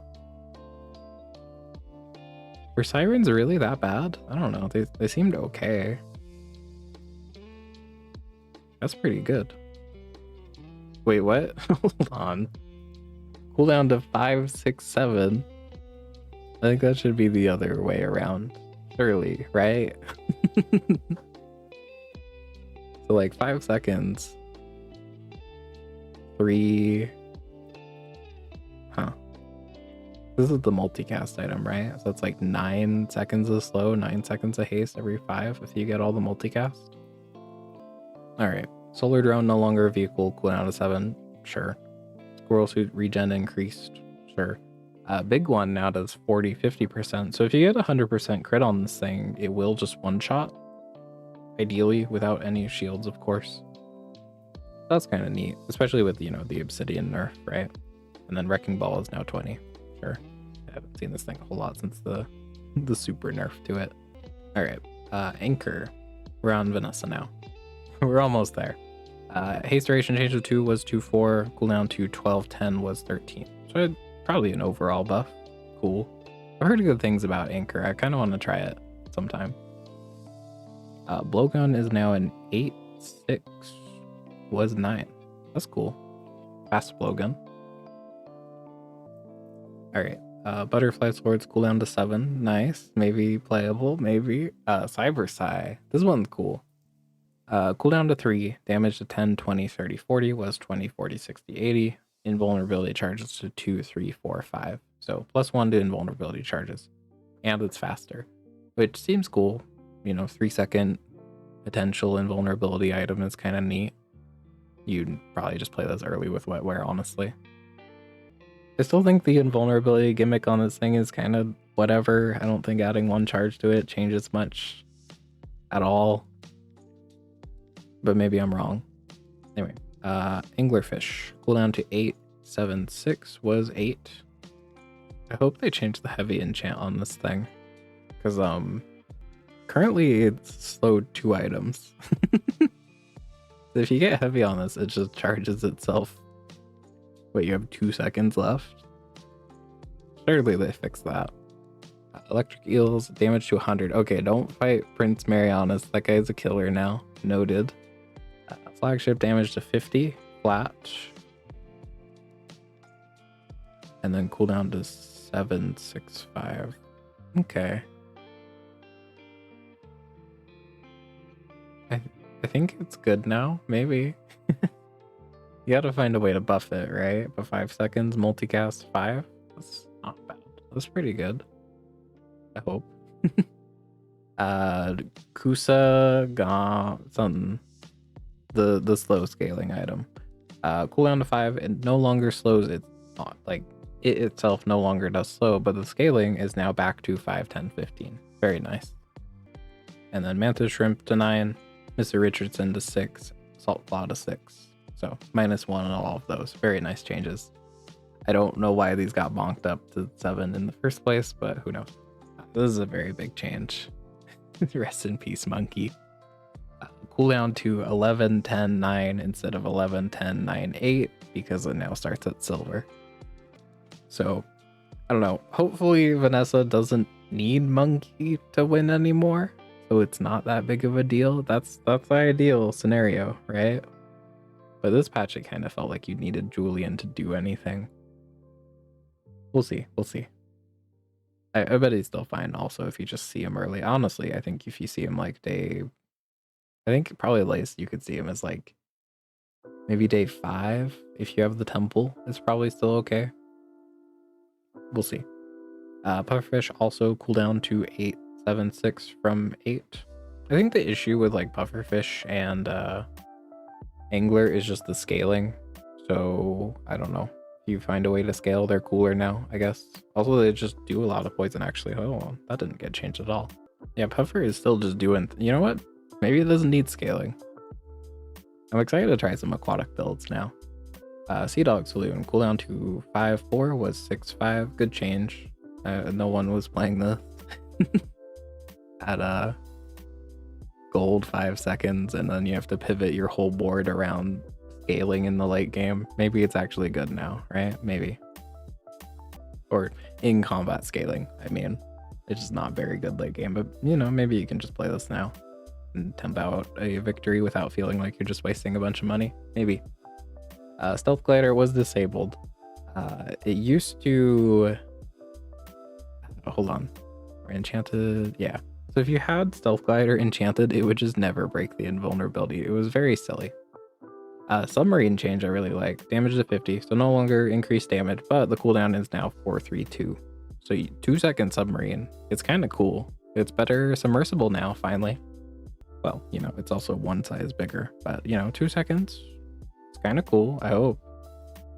A: Were sirens really that bad? I don't know. They seemed okay. That's pretty good. Wait, what? Hold on. Cooldown to 5, 6, 7. I think that should be the other way around. Surely, right? So like 5 seconds. 3. Huh. This is the multicast item, right? So it's like 9 seconds of slow, 9 seconds of haste every 5 if you get all the multicast. Alright. Solar drone no longer a vehicle, cooldown to 7. Sure. Squirrel suit regen increased. Sure. Big one now does 40, 50%. So if you get 100% crit on this thing, it will just one-shot. Ideally, without any shields, of course. That's kind of neat, especially with, you know, the Obsidian nerf, right? And then Wrecking Ball is now 20. Sure. I haven't seen this thing a whole lot since the super nerf to it. Alright. Anchor. We're on Vanessa now. We're almost there. Haste duration change of 2 was 2, 4. Cooldown to 12, 10 was 13. So probably an overall buff. Cool. I've heard good things about Anchor. I kind of want to try it sometime. Blowgun is now an 8, 6 was 9. That's cool. Fast blowgun. Alright. Butterfly Swords cooldown to 7. Nice. Maybe playable. Maybe. Cyber Sigh. This one's cool. Cooldown to 3. Damage to 10, 20, 30, 40 was 20, 40, 60, 80. Invulnerability charges to 2, 3, 4, 5. So +1 to invulnerability charges. And it's faster. Which seems cool. You know, 3-second potential invulnerability item is kind of neat. You'd probably just play those early with Wet Wear, honestly. I still think the invulnerability gimmick on this thing is kind of whatever. I don't think adding 1 charge to it changes much at all. But maybe I'm wrong. Anyway, Anglerfish. Cooldown to 8, 7, 6 was 8. I hope they change the heavy enchant on this thing. Because, currently it's slowed 2 items. So if you get heavy on this, it just charges itself Wait, you have 2 seconds left? Surely they fixed that. Electric eels, damage to 100. Okay, don't fight Prince Marianus. That guy's a killer now. Noted. Flagship damage to 50, flat. And then cooldown to 765. Okay. I think it's good now, maybe. You gotta find a way to buff it, right? But 5 seconds, multicast 5? That's not bad. That's pretty good. I hope. Kusa got something. The slow scaling item. Cooldown to 5, it no longer slows it. Not like it itself no longer does slow, but the scaling is now back to 5, 10, 15. Very nice. And then Mantis Shrimp to 9, Mr. Richardson to 6, Salt Claw to 6. So -1 on all of those. Very nice changes. I don't know why these got bonked up to 7 in the first place, but who knows. This is a very big change. Rest in peace, monkey. Cooldown to 11, 10, 9 instead of 11, 10, 9, 8 because it now starts at silver. So, I don't know. Hopefully Vanessa doesn't need monkey to win anymore, so it's not that big of a deal. That's the ideal scenario, right? But this patch, it kind of felt like you needed Julian to do anything. We'll see. We'll see. I bet he's still fine also if you just see him early. Honestly, I think if you see him like day... I think probably latest you could see him as like maybe day 5. If you have the temple, it's probably still okay. We'll see. Pufferfish also cooldown to 876 from 8. I think the issue with like Pufferfish and Angler is just the scaling. So I don't know. If you find a way to scale, they're cooler now, I guess. Also, they just do a lot of poison actually. Oh, that didn't get changed at all. Yeah, Puffer is still just doing... You know what? Maybe it doesn't need scaling. I'm excited to try some aquatic builds now. Sea Dog Saloon, cooldown to 5-4 was 6-5. Good change. No one was playing this at gold 5 seconds, and then you have to pivot your whole board around scaling in the late game. Maybe it's actually good now, right? Maybe. Or in combat scaling, I mean. It's just not very good late game, but you know, maybe you can just play this now and temp out a victory without feeling like you're just wasting a bunch of money. Maybe. Stealth Glider was disabled. It used to... hold on. Or enchanted... Yeah. So if you had Stealth Glider enchanted, it would just never break the invulnerability. It was very silly. Submarine change I really like. Damage to 50, so no longer increased damage, but the cooldown is now 432. So 2-second submarine. It's kind of cool. It's better submersible now, finally. Well, you know, it's also one size bigger, but you know, 2 seconds. It's kind of cool, I hope.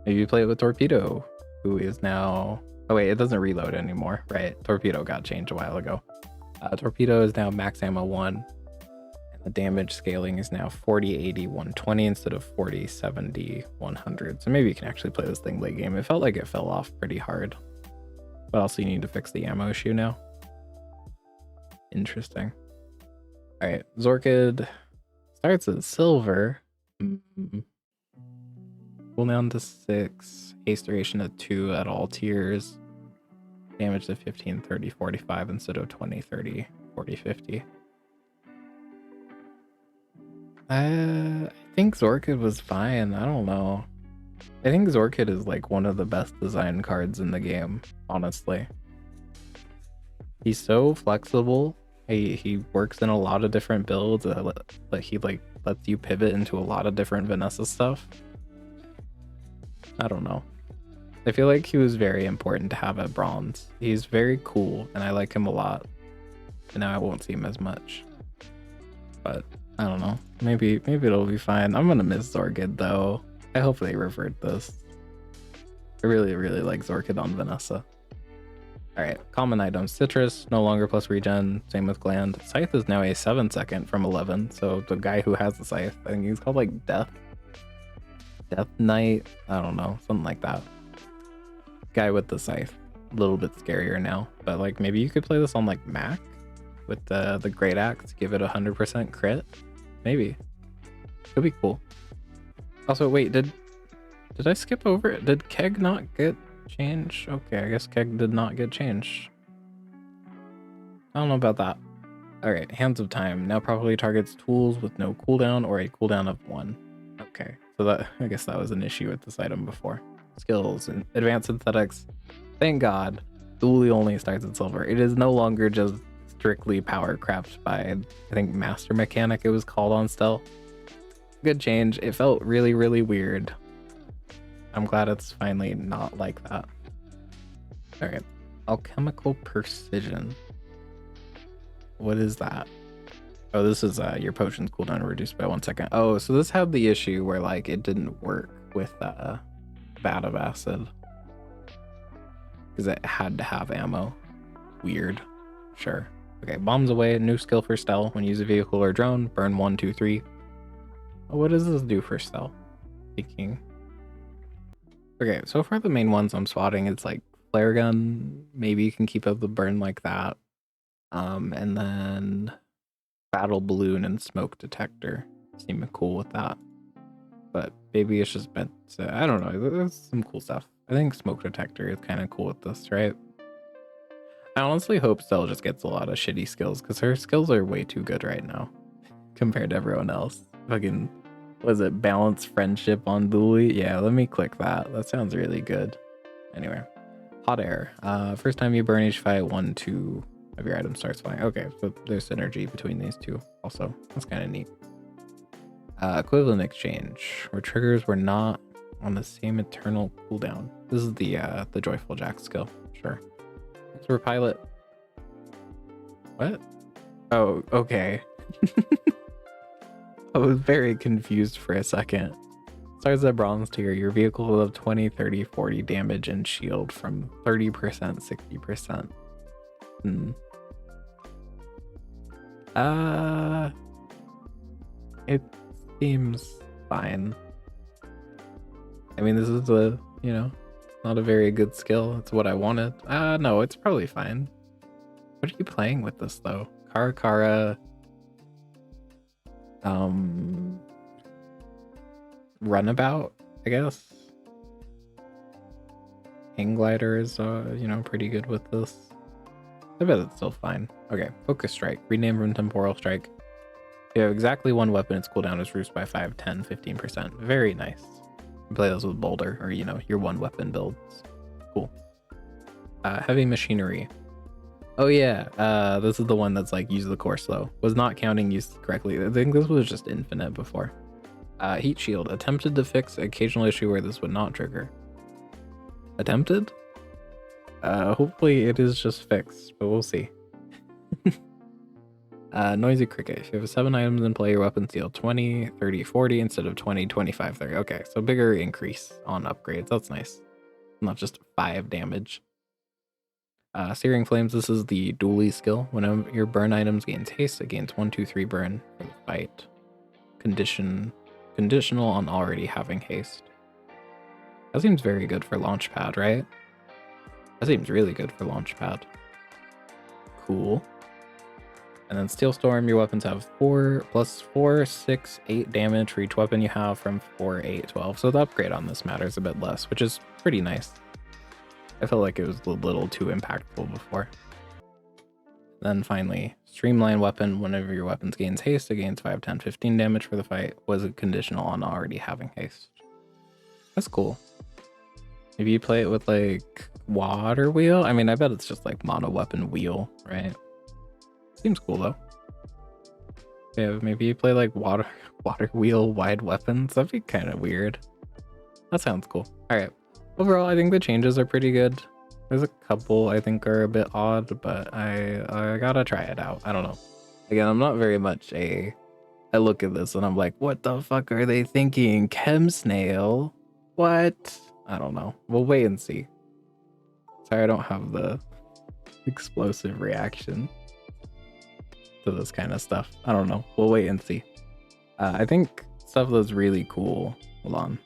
A: Maybe you play it with Torpedo, who is now... Oh wait, it doesn't reload anymore, right? Torpedo got changed a while ago. Torpedo is now max ammo 1, and the damage scaling is now 40, 80, 120 instead of 40, 70, 100. So maybe you can actually play this thing late game. It felt like it fell off pretty hard. But also you need to fix the ammo issue now. Interesting. Alright, Zorkid starts at silver. Cooldown to 6. Haste duration to 2 at all tiers. Damage to 15, 30, 45 instead of 20, 30, 40, 50. I think Zorkid was fine. I don't know. I think Zorkid is like one of the best design cards in the game, honestly. He's so flexible. He works in a lot of different builds. But he like lets you pivot into a lot of different Vanessa stuff. I don't know. I feel like he was very important to have at bronze. He's very cool and I like him a lot. And now I won't see him as much. But I don't know. Maybe it'll be fine. I'm gonna miss Zorkid though. I hope they revert this. I really like Zorkid on Vanessa. Alright, common items. Citrus, no longer plus regen. Same with Gland. Scythe is now a 7-second from 11. So the guy who has the Scythe, I think he's called like Death Knight. I don't know, something like that. Guy with the Scythe. A little bit scarier now. But like maybe you could play this on like Mac with the Great Axe, give it 100% crit. Maybe. Could be cool. Also, wait, did Did I skip over it? Did Keg not get changed? Okay, I guess Keg did not get changed. I don't know about that. Alright, Hands of Time. Now properly targets tools with no cooldown or a cooldown of 1. Okay, so that I guess that was an issue with this item before. Skills and Advanced Synthetics. Thank God, Dooley only starts at silver. It is no longer just strictly power craft by, I think, Master Mechanic it was called on Stelle. Good change. It felt really, really weird. I'm glad it's finally not like that. Alright, Alchemical Precision. What is that? Oh, this is your potions cooldown reduced by 1 second. Oh, so this had the issue where like it didn't work with Vat of Acid because it had to have ammo. Weird. Sure. Okay, Bombs Away. New skill for Stelle. When you use a vehicle or drone, burn 1, 2, 3. Oh, what does this do for Stelle? Thinking. Okay, so far the main ones I'm spotting, it's like Flare Gun. Maybe you can keep up the burn like that. And then Battle Balloon and Smoke Detector seem cool with that. But maybe it's just meant to, I don't know, there's some cool stuff. I think Smoke Detector is kind of cool with this, right? I honestly hope Stelle just gets a lot of shitty skills because her skills are way too good right now compared to everyone else. Fucking, was it Balance Friendship on Dooley? Yeah, let me click that. That sounds really good. Anyway, Hot Air. First time you burn each fight, 1, 2 of your item starts flying. Okay, so there's synergy between these two also. That's kind of neat. Equivalent Exchange, where triggers were not on the same eternal cooldown. This is the Joyful Jack skill. Sure. Thanks for pilot. What? Oh, okay. I was very confused for a second. Starts at bronze tier. Your vehicle will have 20, 30, 40 damage and shield from 30%, 60%. It seems fine. I mean, this is a, you know, not a very good skill. It's what I wanted. No, it's probably fine. What are you playing with this though? Karakara. Runabout, I guess. Hang Glider is, you know, pretty good with this. I bet it's still fine. Okay, Focus Strike. Rename from Temporal Strike. You have exactly one weapon. Its cooldown is reduced by 5, 10, 15%. Very nice. You play those with Boulder or, you know, your one weapon builds. Cool. Heavy Machinery. Oh yeah, this is the one that's like use the core slow. Was not counting use correctly. I think this was just infinite before. Heat Shield. Attempted to fix occasional issue where this would not trigger. Attempted? Hopefully it is just fixed, but we'll see. Noisy Cricket. If you have 7 items in play, your weapons deal 20, 30, 40 instead of 20, 25, 30. Okay, so bigger increase on upgrades. That's nice. Not just 5 damage. Searing Flames. This is the Dooley skill. Whenever your burn items gains haste, it gains 1, 2, 3 burn for the fight. Conditional on already having haste. That seems very good for Launchpad, right? That seems really good for Launchpad. Cool. And then Steel Storm, your weapons have 4 plus 4, 6, 8 damage for each weapon you have from 4, 8, 12. So the upgrade on this matters a bit less, which is pretty nice. I felt like it was a little too impactful before. Then finally, Streamline Weapon. Whenever your weapons gains haste, it gains 5, 10, 15 damage for the fight. Was it conditional on already having haste? That's cool. Maybe you play it with like Water Wheel. I mean, I bet it's just like mono weapon wheel, right? Seems cool though. Yeah, maybe you play like water wheel wide weapons. That'd be kind of weird. That sounds cool. All right. Overall, I think the changes are pretty good. There's a couple I think are a bit odd, but I gotta try it out. I don't know. Again, I'm not very much I look at this and I'm like, what the fuck are they thinking? Chem Snail? What? I don't know. We'll wait and see. Sorry, I don't have the explosive reaction to this kind of stuff. I don't know. We'll wait and see. I think stuff that's really cool. Hold on.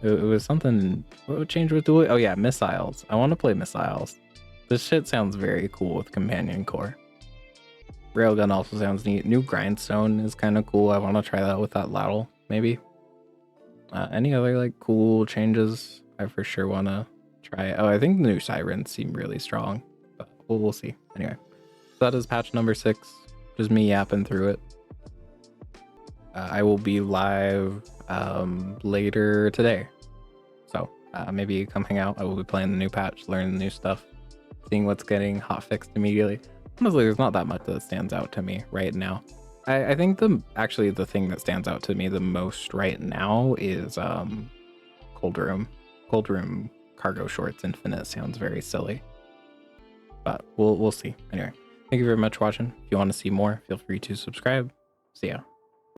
A: It was something. What would change with Dooley? Oh yeah, missiles. I want to play missiles. This shit sounds very cool with companion core. Railgun also sounds neat. New grindstone is kind of cool. I want to try that with that ladle, maybe. Any other like cool changes I for sure want to try? Oh, I think the new sirens seem really strong, but we'll see. Anyway, so that is patch number 6. Just me yapping through it. I will be live later today, so maybe come hang out. I will be playing the new patch, learning the new stuff, seeing what's getting hot fixed immediately. Honestly, there's not that much that stands out to me right now. I think actually the thing that stands out to me the most right now is cold room cargo shorts infinite. Sounds very silly, but we'll see. Anyway, thank you very much for watching. If you want to see more, feel free to subscribe. See ya.